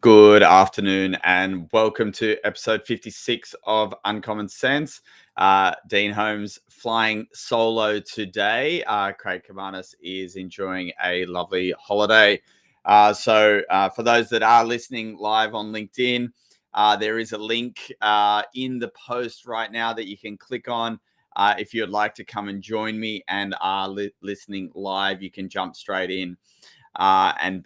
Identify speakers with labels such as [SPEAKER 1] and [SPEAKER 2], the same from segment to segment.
[SPEAKER 1] Good afternoon and welcome to episode 56 of Uncommon Sense. Dean Holmes flying solo today. Craig Kamanis is enjoying a lovely holiday. For those that are listening live on LinkedIn, there is a link in the post right now that you can click on. If you'd like to come and join me and are listening live, you can jump straight in and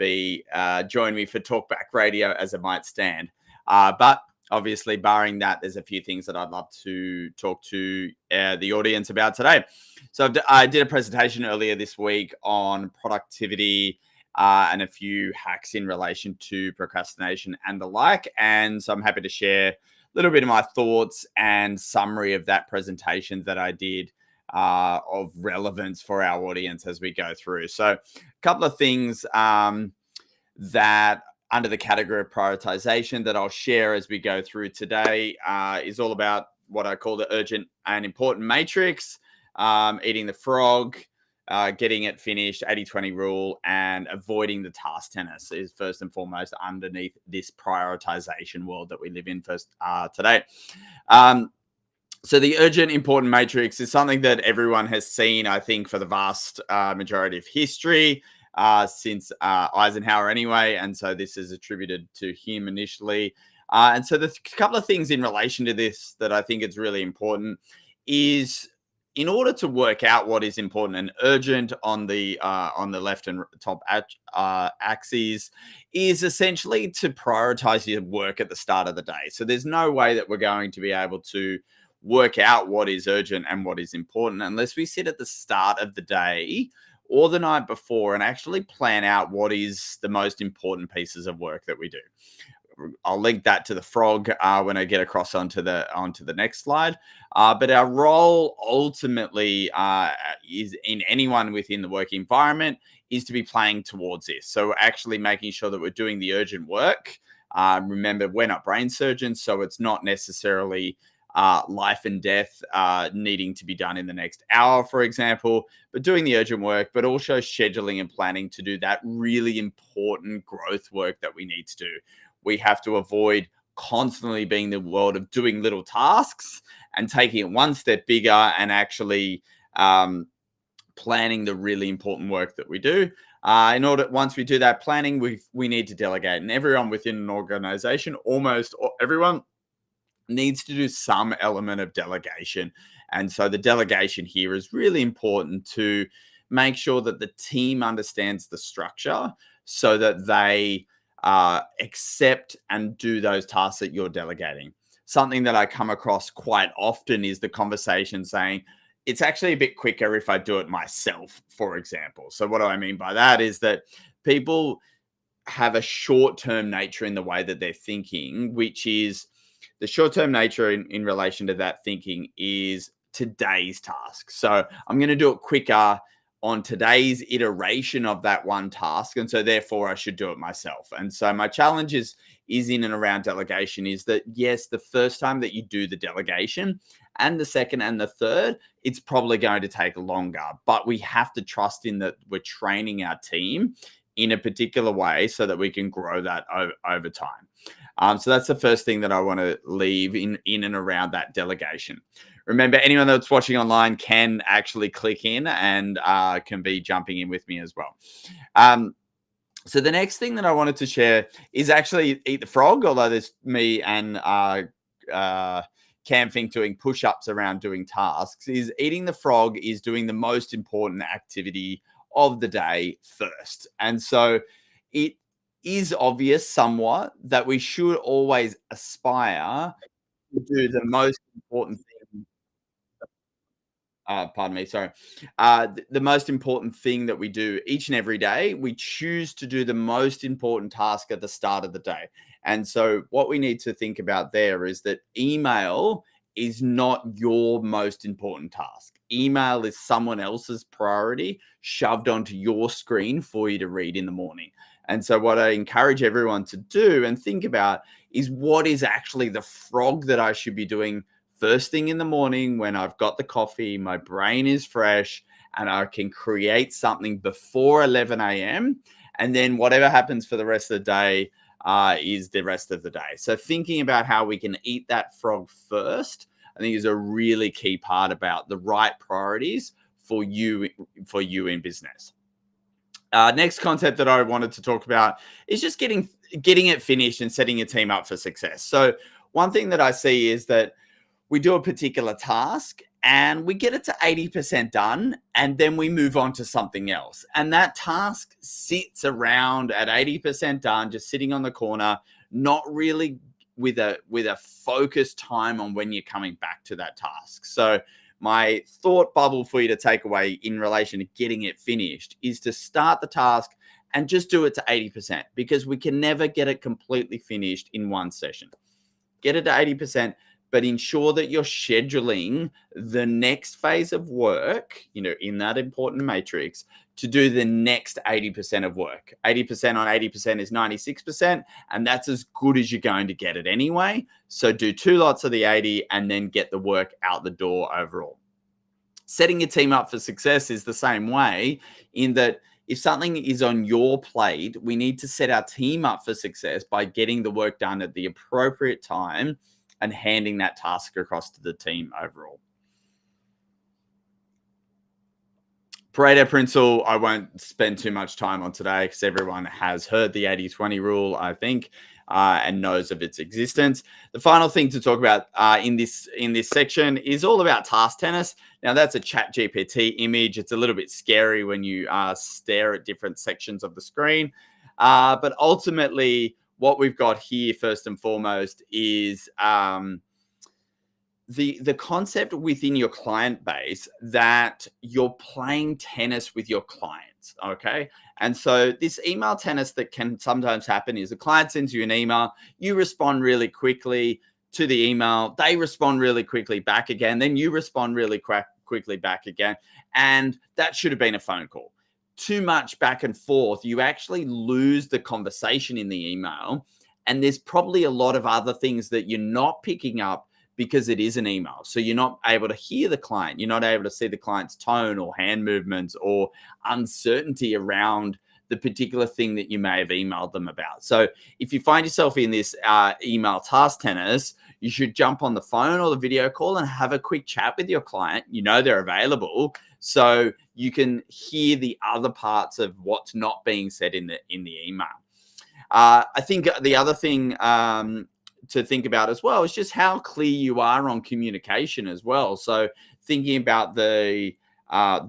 [SPEAKER 1] join me for Talkback Radio as it might stand. But obviously, barring that, there's a few things that I'd love to talk to the audience about today. So I did a presentation earlier this week on productivity and a few hacks in relation to procrastination and the like. And so I'm happy to share a little bit of my thoughts and summary of that presentation that I did of relevance for our audience as we go through. So a couple of things that under the category of prioritization that I'll share as we go through today is all about what I call the urgent and important matrix, eating the frog, getting it finished, 80-20 rule, and avoiding the task tennis is first and foremost underneath this prioritization world that we live in today. So the urgent important matrix is something that everyone has seen, I think, for the vast majority of history since Eisenhower anyway. And so this is attributed to him initially. And so the couple of things in relation to this that I think is really important is in order to work out what is important and urgent on the left and top axes is essentially to prioritize your work at the start of the day. So there's no way that we're going to be able to work out what is urgent and what is important unless we sit at the start of the day or the night before and actually plan out what is the most important pieces of work that we do. I'll link that to the frog when I get across onto the next slide. But our role ultimately is in anyone within the work environment is to be playing towards this. So actually making sure that we're doing the urgent work. Remember, we're not brain surgeons, so it's not necessarily life and death needing to be done in the next hour, for example, but doing the urgent work, but also scheduling and planning to do that really important growth work that we need to do. We have to avoid constantly being the world of doing little tasks and taking it one step bigger and actually planning the really important work that we do. Once we do that planning, we need to delegate. And everyone within an organization, almost everyone, needs to do some element of delegation. And so the delegation here is really important to make sure that the team understands the structure so that they accept and do those tasks that you're delegating. Something that I come across quite often is the conversation saying, it's actually a bit quicker if I do it myself, for example. So what do I mean by that is that people have a short-term nature in the way that they're thinking, which is the short-term nature in relation to that thinking is today's task. So I'm going to do it quicker on today's iteration of that one task. And so therefore I should do it myself. And so my challenge is in and around delegation is that, yes, the first time that you do the delegation and the second and the third, it's probably going to take longer, but we have to trust in that we're training our team in a particular way so that we can grow that over time. So that's the first thing that I want to leave in and around that delegation. Remember, anyone that's watching online can actually click in and can be jumping in with me as well. So the next thing that I wanted to share is actually eat the frog, although there's me and Cam Fink doing push-ups around doing tasks, is eating the frog is doing the most important activity of the day first. And so it is obvious somewhat that we should always aspire to do the most important thing. Pardon me, sorry. The most important thing that we do each and every day, we choose to do the most important task at the start of the day. And so what we need to think about there is that email is not your most important task. Email is someone else's priority shoved onto your screen for you to read in the morning. And so what I encourage everyone to do and think about is what is actually the frog that I should be doing first thing in the morning when I've got the coffee, my brain is fresh, and I can create something before 11 a.m. And then whatever happens for the rest of the day, is the rest of the day. So thinking about how we can eat that frog first, I think, is a really key part about the right priorities for you in business. Next concept that I wanted to talk about is just getting it finished and setting your team up for success. So one thing that I see is that we do a particular task and we get it to 80% done, and then we move on to something else. And that task sits around at 80% done, just sitting on the corner, not really with a focused time on when you're coming back to that task. So my thought bubble for you to take away in relation to getting it finished is to start the task and just do it to 80%, because we can never get it completely finished in one session. Get it to 80%, but ensure that you're scheduling the next phase of work, in that important matrix, to do the next 80% of work. 80% on 80% is 96%, and that's as good as you're going to get it anyway. So do 2 lots of the 80 and then get the work out the door overall. Setting your team up for success is the same way, in that if something is on your plate, we need to set our team up for success by getting the work done at the appropriate time and handing that task across to the team overall. Pareto principle, I won't spend too much time on today because everyone has heard the 80-20 rule, I think, and knows of its existence. The final thing to talk about in this section is all about task tennis. Now, that's a ChatGPT image. It's a little bit scary when you stare at different sections of the screen. But ultimately, what we've got here, first and foremost, is the concept within your client base that you're playing tennis with your clients, okay? And so this email tennis that can sometimes happen is a client sends you an email, you respond really quickly to the email, they respond really quickly back again, then you respond really quickly back again, and that should have been a phone call. Too much back and forth, you actually lose the conversation in the email, and there's probably a lot of other things that you're not picking up because it is an email. So you're not able to hear the client. You're not able to see the client's tone or hand movements or uncertainty around the particular thing that you may have emailed them about. So if you find yourself in this email task tennis, you should jump on the phone or the video call and have a quick chat with your client. They're available, so you can hear the other parts of what's not being said in the email. I think the other thing to think about as well is just how clear you are on communication as well. So thinking about the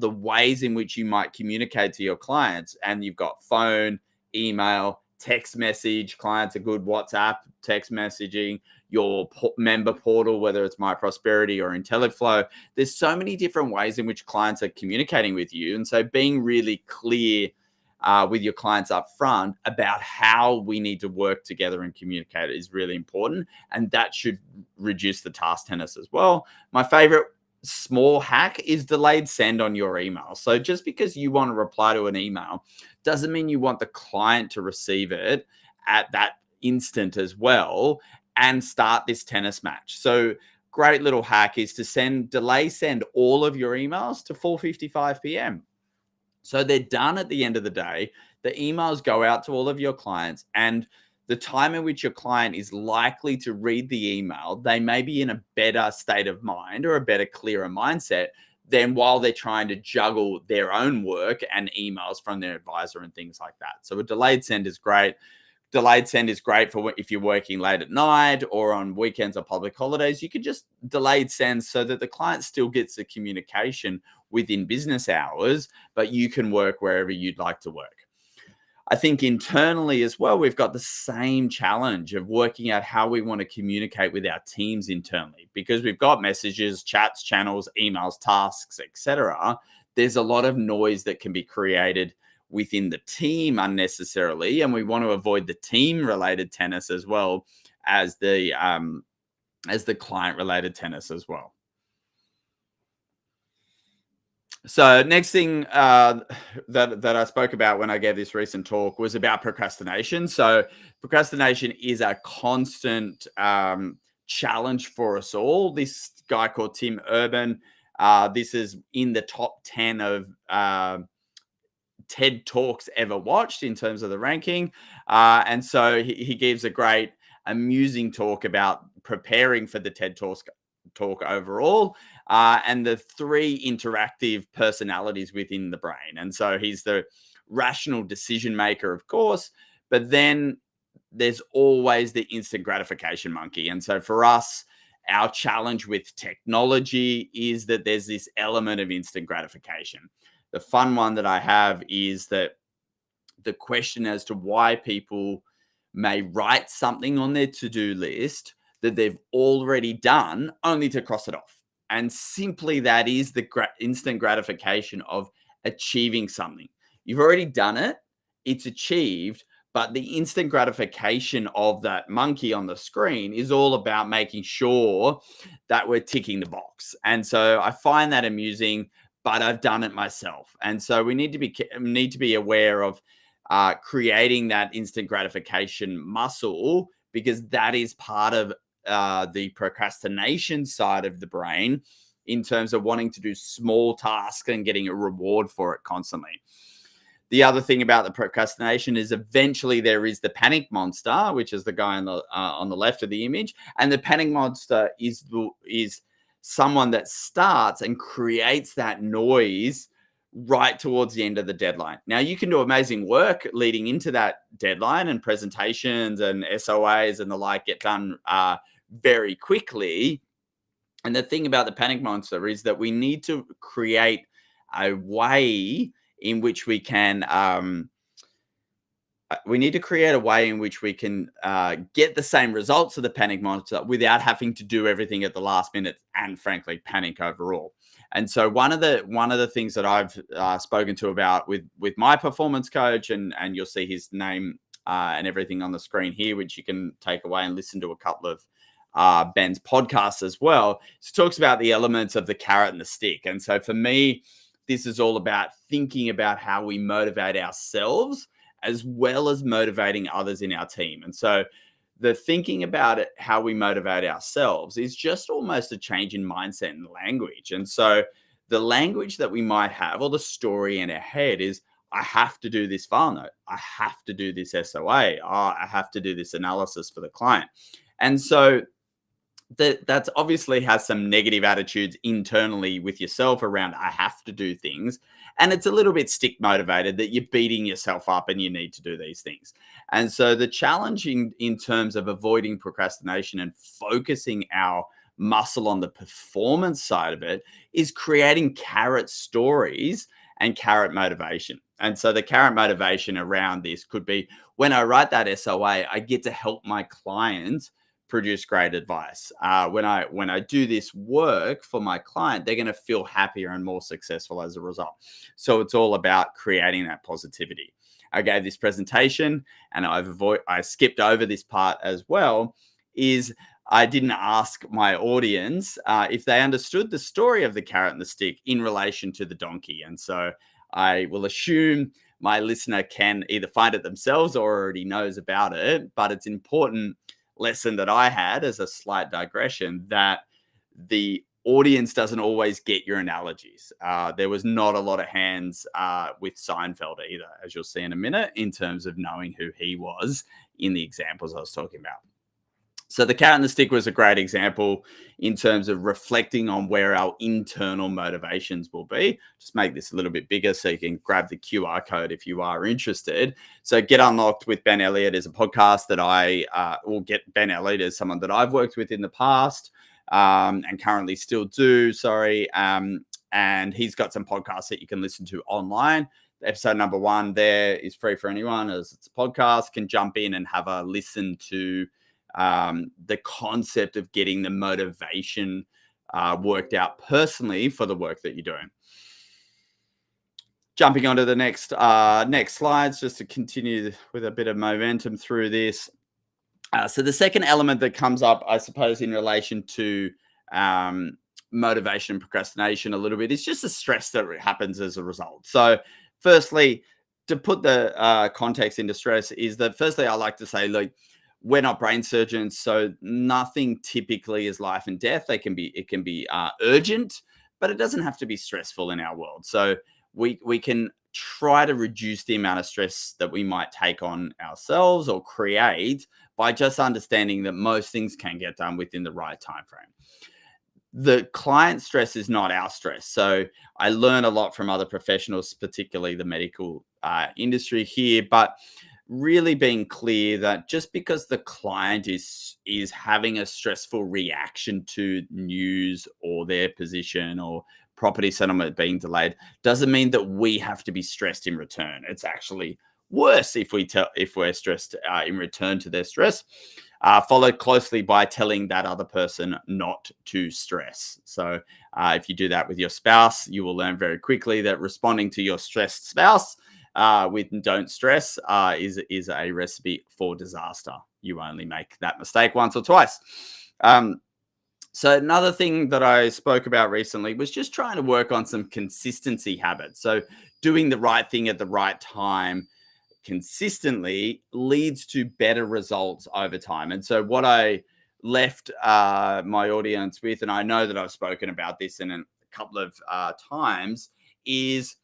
[SPEAKER 1] ways in which you might communicate to your clients, and you've got phone, email, text message. Clients are good WhatsApp, text messaging, your member portal, whether it's My Prosperity or IntelliFlow. There's so many different ways in which clients are communicating with you. And so being really clear with your clients up front about how we need to work together and communicate is really important. And that should reduce the task tennis as well. My favorite small hack is delayed send on your email. So just because you want to reply to an email doesn't mean you want the client to receive it at that instant as well and start this tennis match. So great little hack is to delay send all of your emails to 4:55 p.m. So they're done at the end of the day. The emails go out to all of your clients, and the time in which your client is likely to read the email, they may be in a better state of mind or a better, clearer mindset than while they're trying to juggle their own work and emails from their advisor and things like that. So a delayed send is great. Delayed send is great for if you're working late at night or on weekends or public holidays. You can just delayed send so that the client still gets the communication within business hours, but you can work wherever you'd like to work. I think internally as well, we've got the same challenge of working out how we want to communicate with our teams internally, because we've got messages, chats, channels, emails, tasks, etc. There's a lot of noise that can be created within the team unnecessarily, and we want to avoid the team-related tennis as well as the client-related tennis as well. So next thing that I spoke about when I gave this recent talk was about procrastination. So procrastination is a constant challenge for us all. This guy called Tim Urban, this is in the top 10 of TED Talks ever watched in terms of the ranking. And so he gives a great, amusing talk about preparing for the talk overall, and the three interactive personalities within the brain. And so he's the rational decision maker, of course, but then there's always the instant gratification monkey. And so for us, our challenge with technology is that there's this element of instant gratification. The fun one that I have is that the question as to why people may write something on their to-do list that they've already done only to cross it off. And simply that is the instant gratification of achieving something. You've already done it, it's achieved, but the instant gratification of that monkey on the screen is all about making sure that we're ticking the box. And so I find that amusing, but I've done it myself. And so we need to be aware of creating that instant gratification muscle, because that is part of the procrastination side of the brain in terms of wanting to do small tasks and getting a reward for it constantly. The other thing about the procrastination is eventually there is the panic monster, which is the guy on the left of the image. And the panic monster is someone that starts and creates that noise right towards the end of the deadline. Now, you can do amazing work leading into that deadline, and presentations and SOAs and the like get done very quickly. And the thing about the panic monster is that we need to create a way in which we can get the same results of the panic monster without having to do everything at the last minute and, frankly, panic overall. And so one of the things that I've spoken to about with my performance coach, and you'll see his name and everything on the screen here, which you can take away and listen to a couple of Ben's podcasts as well. So talks about the elements of the carrot and the stick. And so for me, this is all about thinking about how we motivate ourselves as well as motivating others in our team. And so the thinking about it, how we motivate ourselves, is just almost a change in mindset and language. And so the language that we might have, or the story in our head, is I have to do this file note. I have to do this SOA. I have to do this analysis for the client. And so that's obviously has some negative attitudes internally with yourself around I have to do things. And it's a little bit stick motivated that you're beating yourself up and you need to do these things. And so the challenge in terms of avoiding procrastination and focusing our muscle on the performance side of it is creating carrot stories and carrot motivation. And so the carrot motivation around this could be, when I write that SOA, I get to help my clients produce great advice. When I do this work for my client, they're going to feel happier and more successful as a result. So it's all about creating that positivity. I gave this presentation and I skipped over this part as well, is I didn't ask my audience if they understood the story of the carrot and the stick in relation to the donkey. And so I will assume my listener can either find it themselves or already knows about it, but it's important lesson that I had, as a slight digression, that the audience doesn't always get your analogies. There was not a lot of hands with Seinfeld either, as you'll see in a minute, in terms of knowing who he was in the examples I was talking about. So the carrot and the stick was a great example in terms of reflecting on where our internal motivations will be. Just make this a little bit bigger so you can grab the QR code if you are interested. So Get Unlocked with Ben Elliott is a podcast that Ben Elliott is someone that I've worked with in the past and currently still do, and he's got some podcasts that you can listen to online. Episode number 1 there is free for anyone, as it's a podcast. Can jump in and have a listen to the concept of getting the motivation worked out personally for the work that you're doing. Jumping onto the next slides, just to continue with a bit of momentum through this. So the second element that comes up, I suppose, in relation to motivation and procrastination a little bit, is just the stress that happens as a result. So firstly, to put the context into stress, is that firstly, I like to say, like, we're not brain surgeons, so nothing typically is life and death. It can be urgent, but it doesn't have to be stressful in our world. So we can try to reduce the amount of stress that we might take on ourselves or create by just understanding that most things can get done within the right time frame. The client stress is not our stress. So I learn a lot from other professionals, particularly the medical industry here, but really being clear that just because the client is having a stressful reaction to news or their position or property settlement being delayed doesn't mean that we have to be stressed in return. It's actually worse if we're stressed in return to their stress, followed closely by telling that other person not to stress. So if you do that with your spouse, you will learn very quickly that responding to your stressed spouse with "don't stress" is a recipe for disaster. You only make that mistake once or twice. So another thing that I spoke about recently was just trying to work on some consistency habits. So doing the right thing at the right time consistently leads to better results over time. And so what I left my audience with, and I know that I've spoken about this in a couple of times, is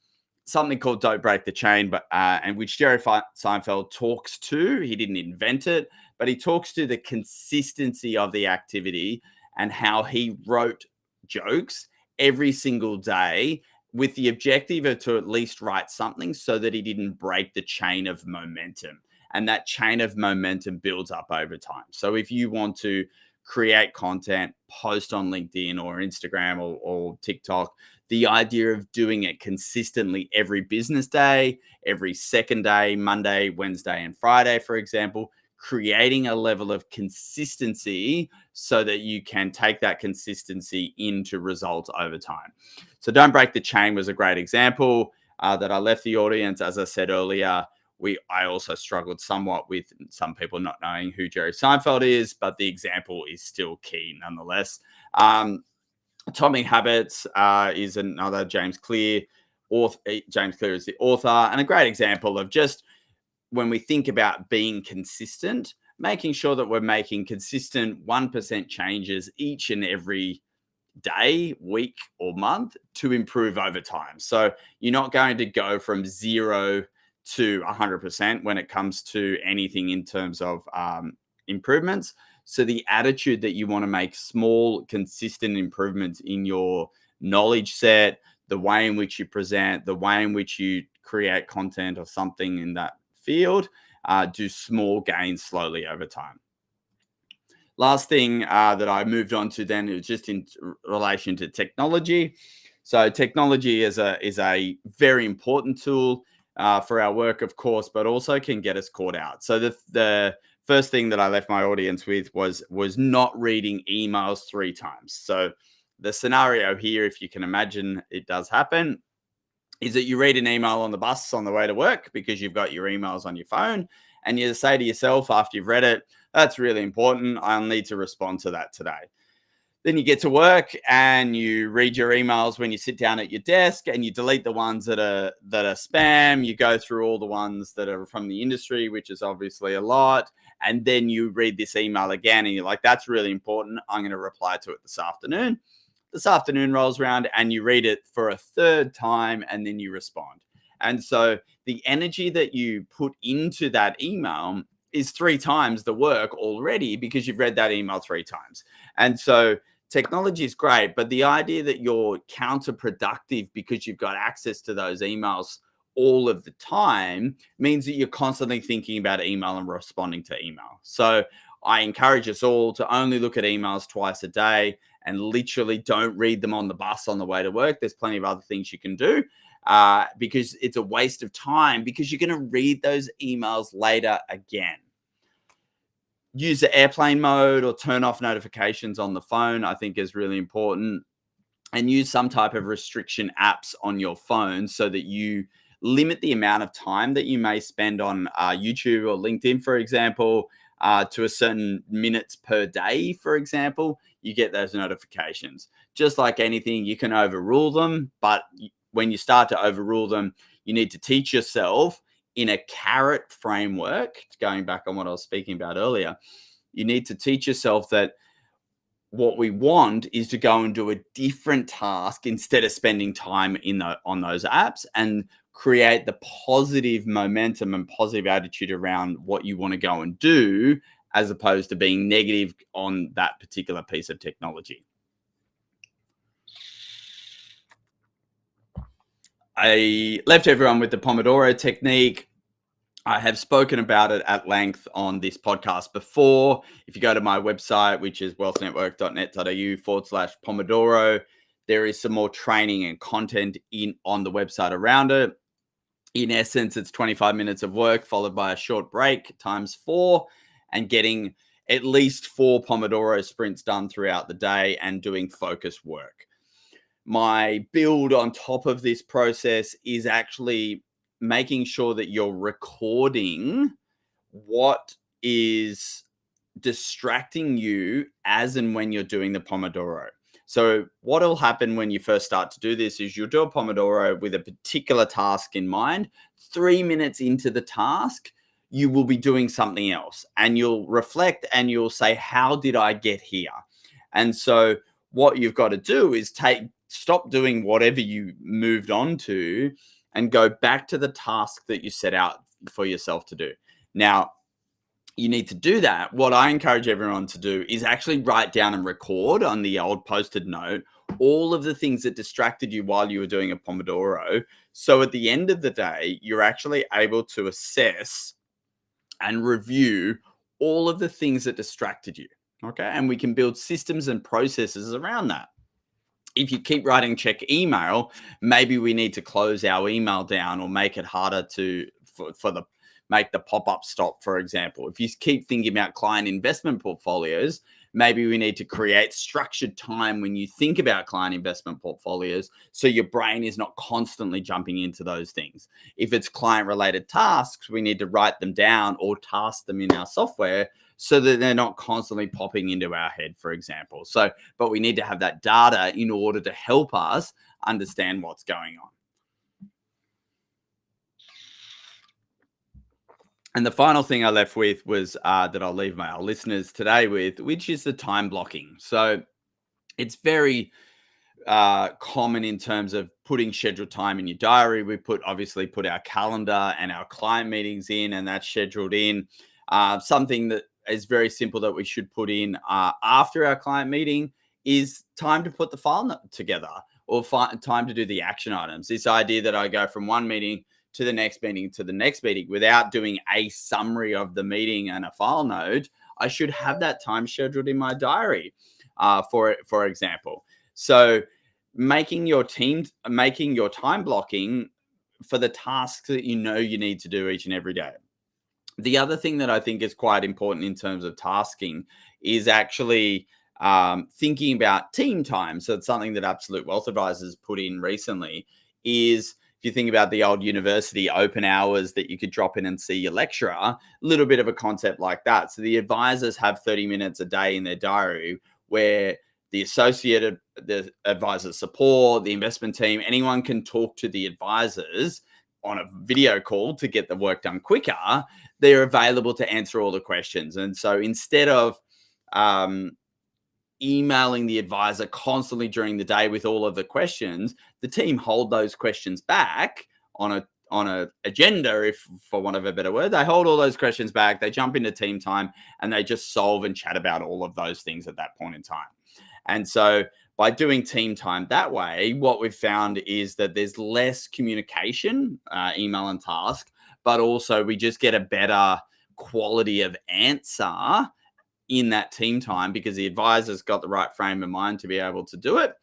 [SPEAKER 1] something called "Don't Break the Chain," but and which Jerry Seinfeld talks to. He didn't invent it, but he talks to the consistency of the activity and how he wrote jokes every single day with the objective of to at least write something so that he didn't break the chain of momentum. And that chain of momentum builds up over time. So if you want to create content, post on LinkedIn or Instagram or TikTok, the idea of doing it consistently every business day, every second day, Monday, Wednesday, and Friday, for example, creating a level of consistency so that you can take that consistency into results over time. So "Don't Break the Chain" was a great example that I left the audience. As I said earlier, I also struggled somewhat with some people not knowing who Jerry Seinfeld is, but the example is still key nonetheless. Atomic Habits is another James Clear. James Clear is the author, and a great example of just when we think about being consistent, making sure that we're making consistent 1% changes each and every day, week, or month to improve over time. So you're not going to go from 0 to 100% when it comes to anything in terms of improvements. So the attitude that you want to make small, consistent improvements in your knowledge set, the way in which you present, the way in which you create content or something in that field, do small gains slowly over time. Last thing that I moved on to then is just in relation to technology. So technology is a very important tool for our work, of course, but also can get us caught out. So the first thing that I left my audience with was not reading emails 3 times. So the scenario here, if you can imagine it does happen, is that you read an email on the bus on the way to work because you've got your emails on your phone, and you say to yourself after you've read it, "That's really important. I'll need to respond to that today." Then you get to work and you read your emails when you sit down at your desk, and you delete the ones that are spam. You go through all the ones that are from the industry, which is obviously a lot. And then you read this email again and you're like, "That's really important. I'm going to reply to it this afternoon." This afternoon rolls around and you read it for a 3rd time and then you respond. And so the energy that you put into that email is 3 times the work already because you've read that email 3 times. And so technology is great, but the idea that you're counterproductive because you've got access to those emails all of the time means that you're constantly thinking about email and responding to email. So I encourage us all to only look at emails twice a day and literally don't read them on the bus on the way to work. There's plenty of other things you can do because it's a waste of time because you're going to read those emails later again. Use the airplane mode or turn off notifications on the phone, I think is really important. And use some type of restriction apps on your phone so that you limit the amount of time that you may spend on YouTube or LinkedIn, for example, to a certain minutes per day, for example. You get those notifications. Just like anything, you can overrule them, but when you start to overrule them, you need to teach yourself in a carrot framework, going back on what I was speaking about earlier. You need to teach yourself that what we want is to go and do a different task instead of spending time on those apps. And create the positive momentum and positive attitude around what you want to go and do, as opposed to being negative on that particular piece of technology. I left everyone with the Pomodoro technique. I have spoken about it at length on this podcast before. If you go to my website, which is wealthnetwork.net.au/Pomodoro, there is some more training and content on the website around it. In essence, it's 25 minutes of work followed by a short break times 4, and getting at least 4 Pomodoro sprints done throughout the day and doing focused work. My build on top of this process is actually making sure that you're recording what is distracting you as and when you're doing the Pomodoro. So what will happen when you first start to do this is you'll do a Pomodoro with a particular task in mind. 3 minutes into the task, you will be doing something else, and you'll reflect and you'll say, how did I get here? And so what you've got to do is stop doing whatever you moved on to and go back to the task that you set out for yourself to do. Now, you need to do that. What I encourage everyone to do is actually write down and record on the old post-it note all of the things that distracted you while you were doing a Pomodoro. So at the end of the day, you're actually able to assess and review all of the things that distracted you. Okay. And we can build systems and processes around that. If you keep writing check email, maybe we need to close our email down or make it harder make the pop-up stop, for example. If you keep thinking about client investment portfolios, maybe we need to create structured time when you think about client investment portfolios so your brain is not constantly jumping into those things. If it's client-related tasks, we need to write them down or task them in our software so that they're not constantly popping into our head, for example. But we need to have that data in order to help us understand what's going on. And the final thing I left with was that I'll leave our listeners today with, which is the time blocking. So it's very common in terms of putting scheduled time in your diary. We obviously put our calendar and our client meetings in, and that's scheduled in. Something that is very simple that we should put in after our client meeting is time to put the file together, or time to do the action items. This idea that I go from one meeting to the next meeting to the next meeting without doing a summary of the meeting and a file note, I should have that time scheduled in my diary, for example. So making your time blocking for the tasks that you know you need to do each and every day. The other thing that I think is quite important in terms of tasking is actually thinking about team time. So it's something that Absolute Wealth Advisors put in recently is, if you think about the old university open hours that you could drop in and see your lecturer, a little bit of a concept like that. So the advisors have 30 minutes a day in their diary where the advisor support, the investment team, anyone can talk to the advisors on a video call to get the work done quicker. They're available to answer all the questions. And so instead of emailing the advisor constantly during the day with all of the questions, the team hold those questions back on a agenda, if for want of a better word. They hold all those questions back, they jump into team time, and they just solve and chat about all of those things at that point in time. And so by doing team time that way, what we've found is that there's less communication, email and task, but also we just get a better quality of answer in that team time because the advisor's got the right frame of mind to be able to do it.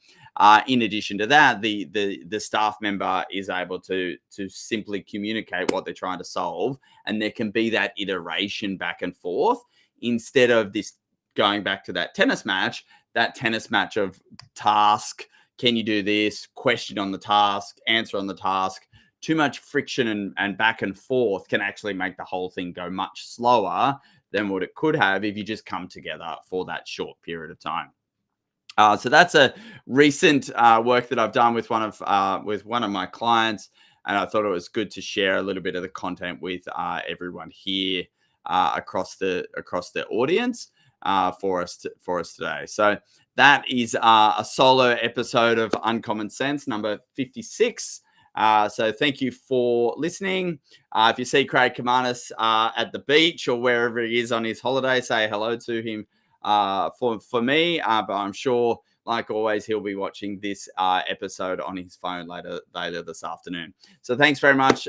[SPEAKER 1] In addition to that, the staff member is able to simply communicate what they're trying to solve, and there can be that iteration back and forth instead of this going back to that tennis match of task, can you do this, question on the task, answer on the task. Too much friction and back and forth can actually make the whole thing go much slower than what it could have if you just come together for that short period of time. So that's a recent work that I've done with one of my clients, and I thought it was good to share a little bit of the content with everyone here across the audience for us today. So that is a solo episode of Uncommon Sense number 56. So thank you for listening. If you see Craig Kamanis at the beach or wherever he is on his holiday, say hello to him for me. But I'm sure, like always, he'll be watching this episode on his phone later this afternoon. So thanks very much.